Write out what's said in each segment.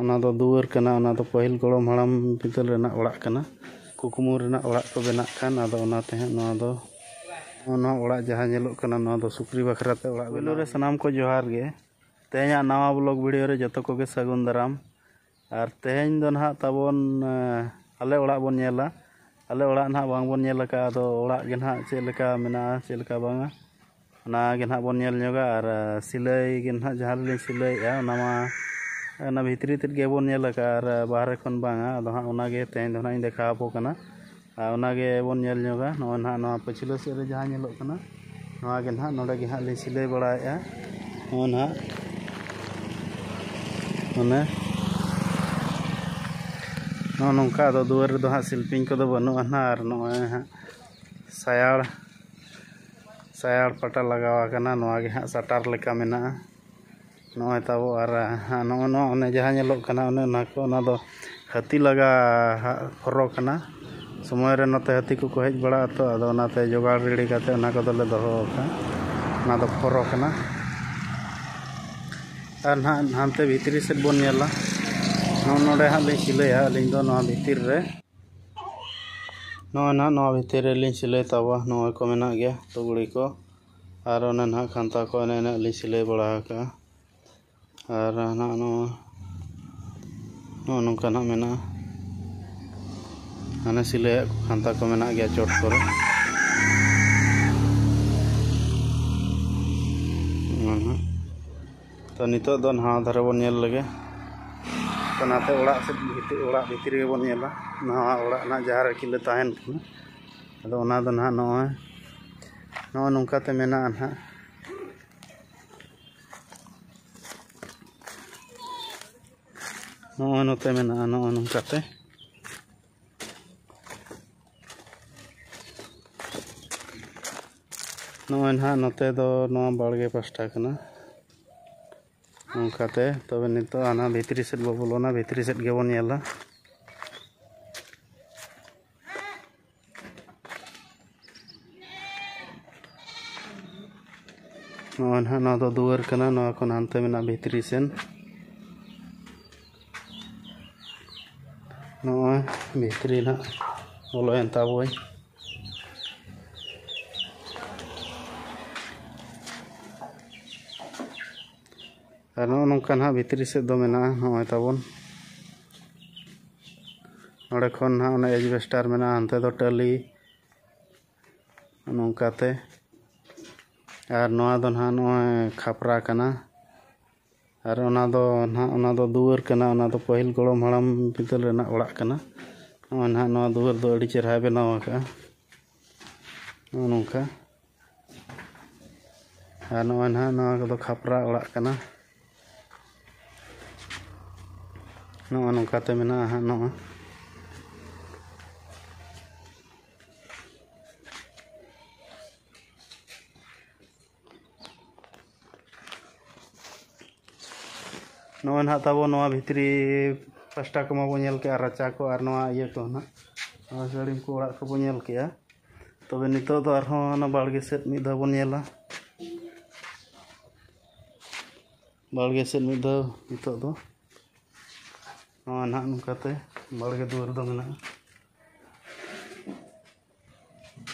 ᱚᱱᱟ ᱫᱚ ᱫᱩᱣᱟᱹᱨ ᱠᱟᱱᱟ, ᱚᱱᱟ ᱫᱚ ᱯᱟᱹᱦᱤᱞ ᱜᱚᱲᱚᱢ ᱦᱟᱲᱟᱢ ᱵᱤᱫᱟᱹᱞ ᱨᱮᱱᱟᱜ ᱚᱲᱟᱜ ᱠᱟᱱᱟ, ᱠᱩᱠᱢᱩ ᱨᱮᱱᱟᱜ ᱚᱲᱟᱜ ᱠᱚ ᱵᱮᱱᱟᱜ ᱠᱟᱱ, ᱟᱫᱚ ᱚᱱᱟᱛᱮ ᱦᱟᱸᱜ ᱱᱚᱣᱟ ᱫᱚ ᱱᱚᱣᱟ ᱚᱲᱟᱜ ᱡᱟᱦᱟᱸ ᱧᱮᱞᱚᱜ ᱠᱟᱱᱟ ᱱᱚᱣᱟ ᱫᱚ ᱥᱩᱠᱨᱤ ᱵᱟᱠᱷᱨᱟᱛᱮ ᱚᱲᱟᱜ ᱯᱳᱭᱞᱳ ᱨᱮ ᱥᱟᱱᱟᱢ ᱠᱚ ᱡᱚᱦᱟᱨ ᱜᱮ। ᱛᱮᱦᱮᱧᱟᱜ ᱱᱟᱣᱟ ᱵᱞᱚᱜ ᱵᱷᱤᱰᱤᱭᱳ ᱨᱮ ᱡᱚᱛᱚ ᱠᱚᱜᱮ ᱥᱟᱹᱜᱩᱱ ᱫᱟᱨᱟᱢ। ᱟᱨ ᱛᱮᱦᱮᱧ ᱫᱚ ᱱᱟᱦᱟᱜ ᱛᱟᱵᱚᱱ ᱟᱞᱮ ᱚᱲᱟᱜ ᱵᱚᱱ ᱧᱮᱞᱟ। ᱟᱞᱮ ᱚᱲᱟᱜ ᱱᱟᱦᱟᱜ ᱵᱟᱝᱵᱚᱱ ᱧᱮᱞ ᱟᱠᱟᱫᱼᱟ, ᱟᱫᱚ ᱚᱲᱟᱜ ᱜᱮ ᱱᱟᱦᱟᱜ ᱪᱮᱫ ᱞᱮᱠᱟ ᱢᱮᱱᱟᱜᱼᱟ ᱪᱮᱫ ᱞᱮᱠᱟ ᱵᱟᱝᱟ ᱚᱱᱟ ᱜᱮ ᱱᱟᱦᱟᱜ ᱵᱚᱱ ᱧᱮᱞ ᱧᱚᱜᱟ। ᱟᱨ ᱥᱤᱞᱟᱹᱭ ᱜᱮ ᱱᱟᱦᱟᱜ ᱡᱟᱦᱟᱸ ᱨᱮᱞᱤᱧ ᱥᱤᱞᱟᱹᱭᱮᱫᱼᱟ ᱚᱱᱟ ᱵᱷᱤᱛᱨᱤ ᱛᱮᱫ ᱜᱮᱵᱚᱱ ᱧᱮᱞ ᱟᱠᱟᱫᱼᱟ ᱟᱨ ᱵᱟᱦᱨᱮ ᱠᱷᱚᱱ ᱵᱟᱝᱟ। ᱟᱫᱚ ᱦᱟᱸᱜ ᱚᱱᱟᱜᱮ ᱛᱮᱦᱮᱧ ᱫᱚ ᱱᱟᱦᱟᱜ ᱤᱧ ᱫᱮᱠᱷᱟᱣ ᱟᱵᱚ ᱠᱟᱱᱟ, ᱟᱨ ᱚᱱᱟᱜᱮ ᱵᱚᱱ ᱧᱮᱞ ᱧᱚᱜᱟ। ᱱᱚᱜᱼᱚᱭ ᱱᱟᱦᱟᱜ ᱱᱚᱣᱟ ᱯᱟᱹᱪᱷᱞᱟᱹ ᱥᱮᱫ ᱨᱮ ᱡᱟᱦᱟᱸ ᱧᱮᱞᱚᱜ ᱠᱟᱱᱟ ᱱᱚᱣᱟ ᱜᱮ ᱱᱟᱦᱟᱜ ᱱᱚᱰᱮ ᱜᱮ ᱦᱟᱸᱜ ᱞᱤᱧ ᱥᱤᱞᱟᱹᱭ ᱵᱟᱲᱟᱭᱮᱫᱼᱟ। ᱱᱚᱜᱼᱚᱭ ᱱᱟᱦᱟᱜ ᱱᱚᱜᱼᱚ ᱱᱚᱝᱠᱟ। ᱟᱫᱚ ᱫᱩᱣᱟᱹᱨ ᱨᱮᱫᱚ ᱦᱟᱸᱜ ᱥᱤᱞᱯᱤᱧ ᱠᱚᱫᱚ ᱵᱟᱹᱱᱩᱜᱼᱟ ᱱᱟᱦᱟᱜ, ᱟᱨ ᱱᱚᱜᱼᱚᱭ ᱦᱟᱸᱜ ᱥᱟᱭᱟᱲ ᱯᱟᱴᱟ ᱞᱟᱜᱟᱣ ᱟᱠᱟᱱᱟ, ᱱᱚᱣᱟ ᱜᱮ ᱦᱟᱸᱜ ᱥᱟᱴᱟᱨ ᱞᱮᱠᱟ ᱢᱮᱱᱟᱜᱼᱟ ᱱᱚᱜᱼᱚᱭ ᱛᱟᱵᱚ। ᱟᱨ ᱱᱚᱜᱼᱚ ᱱᱚᱣᱟ ᱚᱱᱮ ᱡᱟᱦᱟᱸ ᱧᱮᱞᱚᱜ ᱠᱟᱱᱟ ᱚᱱᱮ ᱚᱱᱟ ᱠᱚ, ᱚᱱᱟ ᱫᱚ ᱦᱟᱹᱛᱤ ᱞᱟᱜᱟ ᱦᱚᱨᱚ ᱠᱟᱱᱟ। ᱥᱚᱢᱚᱭ ᱨᱮ ᱱᱚᱛᱮ ᱦᱟᱹᱛᱤ ᱠᱚᱠᱚ ᱦᱮᱡ ᱵᱟᱲᱟᱜᱼᱟ ᱛᱚ, ᱟᱫᱚ ᱚᱱᱟᱛᱮ ᱡᱚᱜᱟᱲ ᱨᱮᱰᱤ ᱠᱟᱛᱮ ᱚᱱᱟ ᱠᱚᱫᱚᱞᱮ ᱫᱚᱦᱚ ᱟᱠᱟᱫᱼᱟ। ᱚᱱᱟ ᱫᱚ ᱯᱷᱚᱨᱚ ᱠᱟᱱᱟ। ᱟᱨ ᱱᱟᱦᱟᱜ ᱦᱟᱱᱛᱮ ᱵᱷᱤᱛᱨᱤ ᱥᱮᱫ ᱵᱚᱱ ᱧᱮᱞᱟ, ᱱᱚᱰᱮ ᱦᱟᱸᱜ ᱞᱤᱧ ᱥᱤᱞᱟᱹᱭᱟ ᱟᱹᱞᱤᱧ ᱫᱚ ᱱᱚᱣᱟ ᱵᱷᱤᱛᱤᱨ ᱨᱮ। ᱱᱚᱜᱼᱚᱭ ᱱᱟᱦᱟᱜ ᱱᱚᱣᱟ ᱵᱷᱤᱛᱤᱨ ᱨᱮᱞᱤᱧ ᱥᱤᱞᱟᱹᱭ ᱛᱟᱵᱚᱣᱟ। ᱱᱚᱜᱼᱚᱭ ᱠᱚ ᱢᱮᱱᱟᱜ ᱜᱮᱭᱟ ᱞᱩᱜᱽᱲᱤ ᱠᱚ, ᱟᱨ ᱚᱱᱮ ᱱᱟᱦᱟᱜ ᱠᱷᱟᱱᱛᱟ ᱠᱚ ᱮᱱᱮ ᱮᱱᱮ ᱞᱤᱧ ᱥᱤᱞᱟᱹᱭ ᱵᱟᱲᱟ ᱟᱠᱟᱜᱼᱟ। ᱟᱨ ᱱᱟᱦᱟᱜ ᱱᱚᱜᱼᱚ ᱱᱚᱝᱠᱟ ᱱᱟᱦᱟᱜ ᱢᱮᱱᱟᱜᱼᱟ, ᱦᱟᱱᱮ ᱥᱤᱞᱟᱹᱭᱟᱜ ᱠᱷᱟᱱᱛᱟ ᱠᱚ ᱢᱮᱱᱟᱜ ᱜᱮᱭᱟ ᱪᱚᱴ ᱠᱚᱨᱮ। ᱛᱚ ᱱᱤᱛᱚᱜ ᱫᱚ ᱱᱟᱣᱟ ᱫᱷᱟᱨᱮ ᱵᱚᱱ ᱧᱮᱞ ᱞᱮᱜᱮ। ᱛᱚ ᱚᱱᱟᱛᱮ ᱚᱲᱟᱜ ᱵᱷᱤᱛᱨᱤ ᱜᱮᱵᱚᱱ ᱧᱮᱞᱟ, ᱱᱟᱣᱟ ᱚᱲᱟᱜ ᱨᱮᱱᱟᱜ ᱡᱟᱦᱟᱸ ᱨᱮ ᱠᱤᱞᱟᱹ ᱛᱟᱦᱮᱱ ᱠᱟᱱᱟ। ᱟᱫᱚ ᱚᱱᱟ ᱫᱚ ᱱᱟᱦᱟᱜ ᱱᱚᱜᱼᱚᱭ ᱱᱚᱝᱠᱟᱛᱮ ᱢᱮᱱᱟᱜᱼᱟ ᱱᱟᱦᱟᱜ। ᱱᱚᱜᱼᱚᱭ ᱱᱚᱛᱮ ᱢᱮᱱᱟᱜᱼᱟ ᱱᱚᱜᱼᱚᱭ ᱱᱚᱝᱠᱟᱛᱮ। ᱱᱚᱜᱼᱚᱭ ᱱᱟᱦᱟᱜ ᱱᱚᱛᱮ ᱫᱚ ᱱᱚᱣᱟ ᱵᱟᱲᱜᱮ ᱯᱟᱥᱴᱟ ᱠᱟᱱᱟ ᱱᱚᱝᱠᱟᱛᱮ। ᱛᱚᱵᱮ ᱱᱤᱛᱚᱜ ᱚᱱᱟ ᱵᱷᱤᱛᱨᱤ ᱥᱮᱫ ᱵᱚ ᱵᱚᱞᱚᱱᱟ, ᱵᱷᱤᱛᱨᱤ ᱥᱮᱫ ᱜᱮᱵᱚᱱ ᱧᱮᱞᱟ। ᱱᱚᱜᱼᱚᱭ ᱱᱟᱦᱟᱜ ᱱᱚᱣᱟ ᱫᱚ ᱫᱩᱣᱟᱹᱨ ᱠᱟᱱᱟ, ᱱᱚᱣᱟ ᱠᱷᱚᱱ ᱦᱟᱱᱛᱮ ᱢᱮᱱᱟᱜᱼᱟ ᱵᱷᱤᱛᱨᱤ ᱥᱮᱱ। ᱱᱚᱜᱼᱚᱭ ᱵᱷᱤᱛᱨᱤ ᱱᱟᱦᱟᱜ ᱵᱚᱞᱚᱭᱮᱱ ᱛᱟᱵᱚᱭ। ᱟᱨ ᱱᱚᱜᱼᱚ ᱱᱚᱝᱠᱟ ᱱᱟᱦᱟᱜ ᱵᱷᱤᱛᱨᱤ ᱥᱮᱫ ᱫᱚ ᱢᱮᱱᱟᱜᱼᱟ। ᱱᱚᱜᱼᱚᱭ ᱛᱟᱵᱚᱱ ᱱᱚᱰᱮ ᱠᱷᱚᱱ ᱱᱟᱦᱟᱜ ᱚᱱᱮ ᱮᱡᱵᱮᱥᱴᱟᱨ ᱢᱮᱱᱟᱜᱼᱟ, ᱦᱟᱱᱛᱮ ᱫᱚ ᱴᱟᱹᱞᱤ ᱱᱚᱝᱠᱟᱛᱮ। ᱟᱨ ᱱᱚᱣᱟ ᱫᱚ ᱱᱟᱦᱟᱜ ᱱᱚᱜᱼᱚᱭ ᱠᱷᱟᱯᱨᱟ ᱠᱟᱱᱟ, ᱟᱨ ᱚᱱᱟ ᱫᱚ ᱱᱟᱦᱟᱜ ᱚᱱᱟ ᱫᱚ ᱫᱩᱣᱟᱹᱨ ᱠᱟᱱᱟ, ᱚᱱᱟ ᱫᱚ ᱯᱟᱹᱦᱤᱞ ᱜᱚᱲᱚᱢ ᱦᱟᱲᱟᱢ ᱵᱤᱫᱟᱹᱞ ᱨᱮᱱᱟᱜ ᱚᱲᱟᱜ ᱠᱟᱱᱟ। ᱱᱚᱜᱼᱚᱭ ᱱᱟᱦᱟᱜ ᱱᱚᱣᱟ ᱫᱩᱣᱟᱹᱨ ᱫᱚ ᱟᱹᱰᱤ ᱪᱮᱦᱨᱟᱭ ᱵᱮᱱᱟᱣ ᱟᱠᱟᱜᱼᱟ, ᱱᱚᱜᱼᱚ ᱱᱚᱝᱠᱟ। ᱟᱨ ᱱᱚᱜᱼᱚᱭ ᱱᱟᱦᱟᱜ ᱱᱚᱣᱟ ᱠᱚᱫᱚ ᱠᱷᱟᱯᱨᱟ ᱚᱲᱟᱜ ᱠᱟᱱᱟ। ᱱᱚᱜᱼᱚ ᱱᱚᱝᱠᱟᱛᱮ ᱢᱮᱱᱟᱜᱼᱟ ᱦᱟᱸᱜ ᱱᱚᱜᱼᱚᱭ। ᱱᱚᱜᱼᱚᱭ ᱱᱟᱦᱟᱜ ᱛᱟᱵᱚ ᱱᱚᱣᱟ ᱵᱷᱤᱛᱨᱤ ᱯᱟᱥᱴᱟ ᱠᱚᱢᱟ ᱵᱚ ᱧᱮᱞ ᱠᱮᱜᱼᱟ, ᱨᱟᱪᱟ ᱠᱚ ᱟᱨ ᱱᱚᱣᱟ ᱤᱭᱟᱹ ᱠᱚ ᱱᱟᱦᱟᱜ ᱱᱚᱣᱟ ᱥᱟᱹᱲᱤᱢ ᱠᱚ ᱚᱲᱟᱜ ᱠᱚᱵᱚ ᱧᱮᱞ ᱠᱮᱜᱼᱟ। ᱛᱚᱵᱮ ᱱᱤᱛᱚᱜ ᱫᱚ ᱟᱨᱦᱚᱸ ᱚᱱᱟ ᱵᱟᱲᱜᱮ ᱥᱮᱫ ᱢᱤᱫ ᱫᱷᱟᱣ ᱵᱚᱱ ᱧᱮᱞᱟ। ᱵᱟᱲᱜᱮ ᱥᱮᱫ ᱢᱤᱫ ᱫᱷᱟᱣ ᱱᱤᱛᱚᱜ ᱫᱚ ᱱᱚᱣᱟ ᱱᱟᱦᱟᱜ ᱱᱚᱝᱠᱟᱛᱮ ᱵᱟᱲᱜᱮ ᱫᱩᱣᱟᱹᱨ ᱫᱚ ᱢᱮᱱᱟᱜᱼᱟ।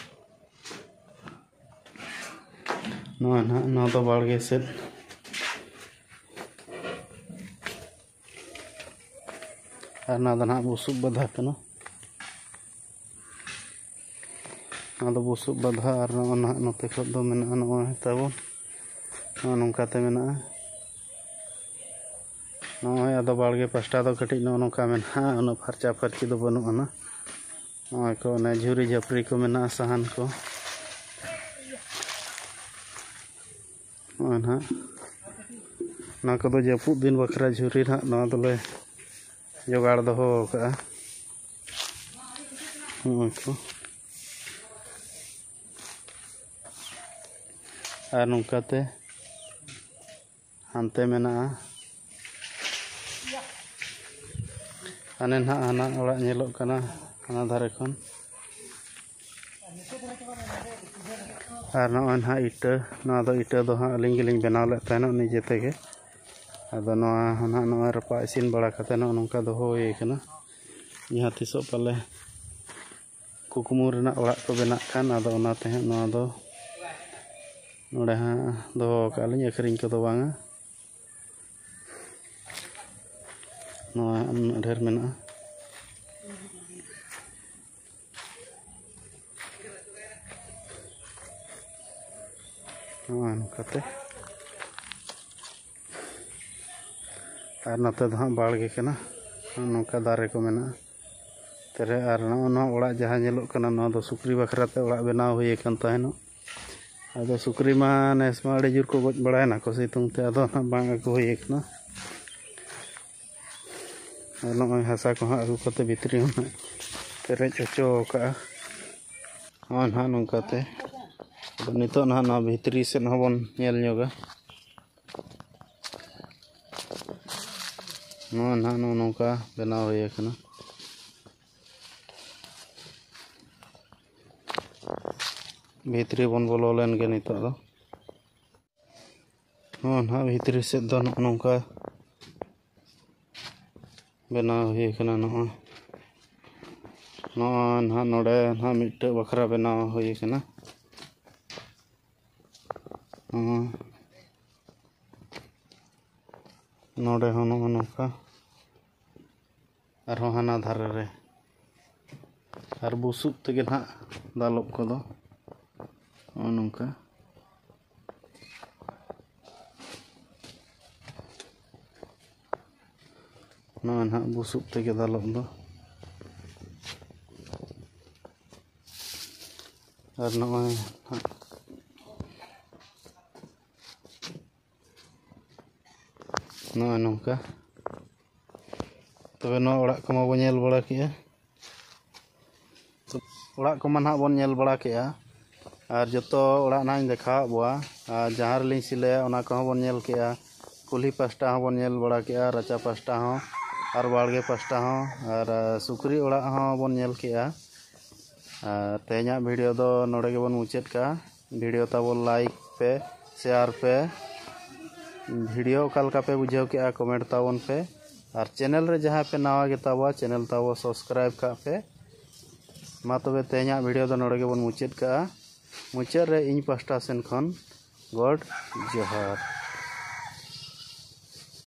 ᱱᱚᱣᱟ ᱱᱟᱦᱟᱜ ᱱᱚᱣᱟ ᱫᱚ ᱵᱟᱲᱜᱮ ᱥᱮᱫ। ᱟᱨ ᱱᱚᱣᱟ ᱫᱚ ᱱᱟᱦᱟᱜ ᱵᱩᱥᱩᱵ ᱵᱟᱫᱷᱟ ᱠᱟᱱᱟ, ᱱᱚᱣᱟ ᱫᱚ ᱵᱩᱥᱩᱵ ᱵᱟᱫᱷᱟ। ᱟᱨ ᱱᱚᱜᱼᱚᱭ ᱱᱟᱦᱟᱜ ᱱᱚᱛᱮ ᱠᱷᱚᱡ ᱫᱚ ᱢᱮᱱᱟᱜᱼᱟ ᱱᱚᱜᱼᱚᱭ ᱛᱟᱵᱚᱱ ᱱᱚᱜᱼᱚ ᱱᱚᱝᱠᱟᱛᱮ ᱢᱮᱱᱟᱜᱼᱟ। ᱱᱚᱜᱼᱚᱭ ᱟᱫᱚ ᱵᱟᱲᱜᱮ ᱯᱟᱥᱴᱟ ᱫᱚ ᱠᱟᱹᱴᱤᱡ ᱱᱚᱜᱼᱚ ᱱᱚᱝᱠᱟ ᱢᱮᱱᱟᱜᱼᱟ, ᱩᱱᱟᱹᱜ ᱯᱷᱟᱨᱪᱟ ᱯᱷᱟᱨᱪᱤ ᱫᱚ ᱵᱟᱹᱱᱩᱜ ᱟᱱᱟ। ᱱᱚᱜᱼᱚᱭ ᱠᱚ ᱚᱱᱮ ᱡᱷᱩᱨᱤ ᱡᱷᱟᱯᱨᱤ ᱠᱚ ᱢᱮᱱᱟᱜᱼᱟ, ᱥᱟᱦᱟᱱ ᱠᱚ। ᱱᱚᱜᱼᱚᱭ ᱱᱟᱦᱟᱜ ᱱᱚᱣᱟ ᱠᱚᱫᱚ ᱡᱟᱹᱯᱩᱫ ᱫᱤᱱ ᱵᱟᱠᱷᱨᱟ ᱡᱷᱩᱨᱤ ᱱᱟᱦᱟᱜ ᱱᱚᱣᱟ ᱫᱚᱞᱮ ᱡᱚᱜᱟᱲ ᱫᱚᱦᱚ ᱟᱠᱟᱜᱼᱟ। ᱱᱚᱜᱼᱚᱭ ᱠᱚ, ᱟᱨ ᱱᱚᱝᱠᱟᱛᱮ ᱦᱟᱱᱛᱮ ᱢᱮᱱᱟᱜᱼᱟ, ᱦᱟᱱᱮ ᱱᱟᱦᱟᱜ ᱦᱟᱱᱟ ᱚᱲᱟᱜ ᱧᱮᱞᱚᱜ ᱠᱟᱱᱟ ᱦᱟᱱᱟ ᱫᱷᱟᱨᱮ ᱠᱷᱚᱱ। ᱟᱨ ᱱᱚᱜᱼᱚᱭ ᱱᱟᱦᱟᱜ ᱤᱴᱟᱹ, ᱱᱚᱣᱟ ᱫᱚ ᱤᱴᱟᱹ ᱫᱚ ᱦᱟᱸᱜ ᱟᱹᱞᱤᱧ ᱜᱮᱞᱤᱧ ᱵᱮᱱᱟᱣ ᱞᱮᱫ ᱛᱟᱦᱮᱱᱚᱜ ᱱᱤᱡᱮ ᱛᱮᱜᱮ। ᱟᱫᱚ ᱱᱚᱣᱟ ᱦᱚᱸ ᱱᱟᱦᱟᱜ ᱱᱚᱜᱼᱚᱭ ᱨᱟᱯᱟᱜ ᱤᱥᱤᱱ ᱵᱟᱲᱟ ᱠᱟᱛᱮ ᱱᱚᱜᱼᱚ ᱱᱚᱝᱠᱟ ᱫᱚᱦᱚ ᱦᱩᱭ ᱟᱠᱟᱱᱟ᱾ ᱡᱟᱦᱟᱸ ᱛᱤᱥᱚᱜ ᱯᱟᱞᱮ ᱠᱩᱠᱢᱩ ᱨᱮᱱᱟᱜ ᱚᱲᱟᱜ ᱠᱚ ᱵᱮᱱᱟᱜ ᱠᱷᱟᱱ ᱟᱫᱚ ᱚᱱᱟᱛᱮ ᱦᱟᱸᱜ ᱱᱚᱣᱟ ᱫᱚ ᱱᱚᱰᱮ ᱦᱟᱸᱜ ᱫᱚᱦᱚ ᱠᱟᱜᱼᱟ ᱞᱤᱧ, ᱟᱹᱠᱷᱨᱤᱧ ᱠᱚᱫᱚ ᱵᱟᱝᱟ᱾ ᱱᱚᱣᱟ ᱩᱱᱟᱹᱜ ᱰᱷᱮᱨ ᱢᱮᱱᱟᱜᱼᱟ᱾ ᱱᱚᱣᱟ ᱱᱚᱝᱠᱟᱛᱮ ᱟᱨ ᱱᱚᱛᱮ ᱫᱚ ᱦᱟᱸᱜ ᱵᱟᱲᱜᱮ ᱠᱟᱱᱟ, ᱱᱚᱝᱠᱟ ᱫᱟᱨᱮ ko ᱢᱮᱱᱟᱜᱼᱟ ᱛᱮᱨᱮ᱾ ᱟᱨ ᱱᱚᱣᱟ ᱚᱲᱟᱜ ᱡᱟᱦᱟᱸ ᱧᱮᱞᱚᱜ ᱠᱟᱱᱟ ᱱᱚᱣᱟ ᱫᱚ ᱥᱩᱠᱨᱤ ᱵᱟᱠᱷᱨᱟᱛᱮ ᱚᱲᱟᱜ ᱵᱮᱱᱟᱣ ᱦᱩᱭ ᱟᱠᱟᱱ ᱛᱟᱦᱮᱱᱚᱜ᱾ ᱟᱫᱚ ᱥᱩᱠᱨᱤ ᱢᱟ ᱱᱮᱥ ᱢᱟ ᱟᱹᱰᱤ ᱡᱳᱨ ᱠᱚ ᱜᱚᱡ ᱵᱟᱲᱟᱭᱮᱱᱟ ᱠᱚ ᱥᱤᱛᱩᱝ ᱛᱮ, ᱟᱫᱚ ᱵᱟᱝ ᱟᱹᱜᱩ ᱦᱩᱭ ᱟᱠᱟᱱᱟ᱾ ᱟᱨ ᱱᱚᱜᱼᱚᱭ ᱦᱟᱥᱟ ᱠᱚ ᱦᱟᱸᱜ ᱟᱹᱜᱩ ᱠᱟᱛᱮ ᱵᱷᱤᱛᱨᱤ ᱦᱚᱸ ᱯᱮᱨᱮᱡ ᱦᱚᱪᱚ ᱠᱟᱜᱼᱟ ᱱᱚᱜᱼᱚᱭ ᱱᱟᱦᱟᱜ ᱱᱚᱝᱠᱟᱛᱮ᱾ ᱟᱫᱚ ᱱᱤᱛᱚᱜ ᱱᱟᱦᱟᱜ ᱱᱚᱣᱟ ᱵᱷᱤᱛᱨᱤ ᱥᱮᱫ ᱦᱚᱸᱵᱚᱱ ᱧᱮᱞ ᱧᱚᱜᱟ᱾ ᱱᱚᱣᱟ ᱱᱟᱦᱟᱜ ᱱᱚᱜᱼᱚ ᱱᱚᱝᱠᱟ ᱵᱮᱱᱟᱣ ᱦᱩᱭ ᱟᱠᱟᱱᱟ᱾ ᱵᱷᱤᱛᱨᱤ ᱵᱚᱱ ᱵᱚᱞᱚ ᱞᱮᱱ ᱜᱮ ᱱᱤᱛᱚᱜ ᱫᱚ᱾ ᱱᱚᱣᱟ ᱱᱟᱦᱟᱜ ᱵᱷᱤᱛᱨᱤ ᱥᱮᱫ ᱫᱚ ᱱᱚᱜᱼᱚ ᱱᱚᱝᱠᱟ ᱵᱮᱱᱟᱣ ᱦᱩᱭ ᱟᱠᱟᱱᱟ᱾ ᱱᱚᱜᱼᱚᱭ ᱱᱟᱦᱟᱜ ᱱᱚᱰᱮ ᱱᱟᱦᱟᱜ ᱢᱤᱫᱴᱮᱡ ᱵᱟᱠᱷᱨᱟ ᱵᱮᱱᱟᱣ ᱦᱩᱭ ᱟᱠᱟᱱᱟ᱾ ᱱᱚᱰᱮ ᱦᱚᱸ ᱱᱚᱜᱼᱚ ᱱᱚᱝᱠᱟ, ᱟᱨᱦᱚᱸ ᱦᱟᱱᱟ ᱫᱷᱟᱨᱮ ᱨᱮ, ᱟᱨ ᱵᱩᱥᱩᱵ ᱛᱮᱜᱮ ᱱᱟᱦᱟᱜ ᱫᱟᱞᱚᱵ ᱠᱚᱫᱚ ᱱᱚᱜᱼᱚ ᱱᱚᱝᱠᱟ᱾ ᱱᱚᱣᱟ ᱱᱟᱦᱟᱜ ᱵᱩᱥᱩᱵ ᱛᱮᱜᱮ ᱫᱟᱞᱚᱵ ᱫᱚ᱾ ᱟᱨ ᱱᱚᱜᱼᱚᱭ ᱱᱚᱜᱼᱚᱭ ᱱᱚᱝᱠᱟ᱾ ᱛᱚᱵᱮ ᱱᱚᱣᱟ ᱚᱲᱟᱜ ᱠᱚᱢᱟ ᱵᱚᱱ ᱧᱮᱞ ᱵᱟᱲᱟ ᱠᱮᱜᱼᱟ᱾ ᱚᱲᱟᱜ ᱠᱚᱢᱟ ᱱᱟᱦᱟᱜ ᱵᱚᱱ ᱧᱮᱞ ᱵᱟᱲᱟ ᱠᱮᱜᱼᱟ, ᱟᱨ ᱡᱚᱛᱚ ᱚᱲᱟᱜ ᱱᱟᱦᱟᱜ ᱤᱧ ᱫᱮᱠᱷᱟᱣᱟᱫ ᱵᱚᱣᱟ᱾ ᱟᱨ ᱡᱟᱦᱟᱸ ᱨᱮᱞᱤᱧ ᱥᱤᱞᱟᱹᱭᱟ ᱚᱱᱟ ᱠᱚᱦᱚᱸ ᱵᱚᱱ ᱧᱮᱞ ᱠᱮᱜᱼᱟ᱾ ᱠᱩᱞᱦᱤ ᱯᱟᱥᱴᱟ ᱦᱚᱸᱵᱚᱱ ᱧᱮᱞ ᱵᱟᱲᱟ ᱠᱮᱜᱼᱟ, ᱨᱟᱪᱟ ᱯᱟᱥᱴᱟ ᱦᱚᱸ, ᱟᱨ ᱵᱟᱲᱜᱮ ᱯᱟᱥᱴᱟ ᱦᱚᱸ, ᱟᱨ ᱥᱩᱠᱨᱤ ᱚᱲᱟᱜ ᱦᱚᱸᱵᱚᱱ ᱧᱮᱞ ᱠᱮᱜᱼᱟ᱾ ᱟᱨ ᱛᱮᱦᱮᱧᱟᱜ ᱵᱷᱤᱰᱤᱭᱳ ᱫᱚ ᱱᱚᱰᱮ ᱜᱮᱵᱚᱱ ᱢᱩᱪᱟᱹᱫ ᱠᱟᱜᱼᱟ᱾ ᱵᱷᱤᱰᱤᱭᱳ ᱛᱟᱵᱚᱱ ᱞᱟᱭᱤᱠ ᱯᱮ, ᱥᱮᱭᱟᱨ ᱯᱮ, ᱵᱷᱤᱰᱤᱭᱳ ᱚᱠᱟ ᱞᱮᱠᱟ ᱯᱮ ᱵᱩᱡᱷᱟᱹᱣ ᱠᱮᱜᱼᱟ ᱠᱚᱢᱮᱱᱴ ᱛᱟᱵᱚᱱ ᱯᱮ᱾ ᱟᱨ ᱪᱮᱱᱮᱞ ᱨᱮ ᱡᱟᱦᱟᱸᱭ ᱯᱮ ᱱᱟᱣᱟ ᱜᱮᱛᱟᱵᱚᱣᱟ ᱪᱮᱱᱮᱞ ᱛᱟᱵᱚ ᱥᱟᱵᱥᱠᱨᱟᱭᱤᱵ ᱠᱟᱜ ᱯᱮ᱾ ᱢᱟ ᱛᱚᱵᱮ ᱛᱮᱦᱮᱧᱟᱜ ᱵᱷᱤᱰᱤᱭᱳ ᱫᱚ ᱱᱚᱰᱮ ᱜᱮᱵᱚᱱ ᱢᱩᱪᱟᱹᱫ ᱠᱟᱜᱼᱟ᱾ ᱢᱩᱪᱟᱹᱫ ᱨᱮ ᱤᱧ ᱯᱟᱥᱴᱟ ᱥᱮᱱ ᱠᱷᱚᱱ ᱜᱚᱰ ᱡᱚᱦᱟᱨ᱾